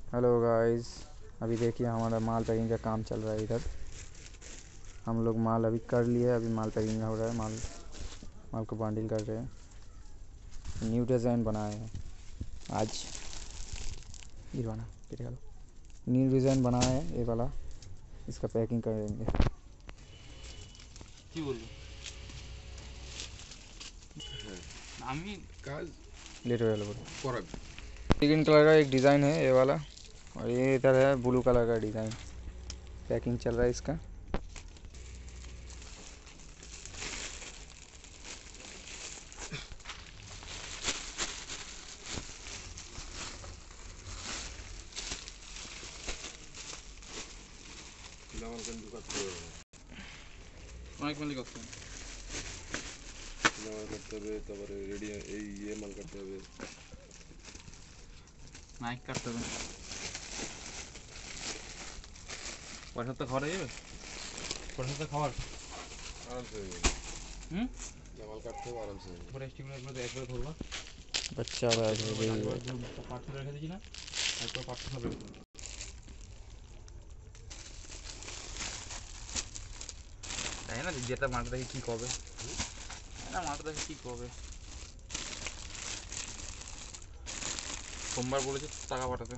Hello guys, अभी देखिए हमारा माल पैकिंग का काम चल रहा है इधर। हम लोग माल अभी कर लिए, अभी माल पैकिंग हो रहा है। माल को बंडल कर रहे हैं। न्यू डिज़ाइन बनाए हैं आज। गिरवाना न्यू डिज़ाइन बनाया है ये वाला, इसका पैकिंग करेंगे। কি বলবো আমি কাজ लेट हो गया করাবি ग्रीन कलर का एक डिज़ाइन है ये वाला, और ये इधर है ब्लू कलर का डिज़ाइन। पैकिंग चल रहा है इसका। জামাল কিন্তু করতে হবে অনেক মালিক করতে হবে জামাল করতে হবে তারপরে রেডি এই মাল করতে হবে নাইক কাটতে হবে পয়সা তো খাওয়া যাবে পয়সা তো খাওয়ার আরামসে হয়ে যাবে জামাল কাটতে হবে আরামসে হয়ে যাবে পরে স্টিমগুলো একবারে ধরবা बच्चा পার্ট রেখে দিয়েছি না একবার পার্ট হবে তাই না যেটা মালটা দেখে কী করবে না মালটা দেখে কী করবে সোমবার বলেছে টাকা পাঠাতে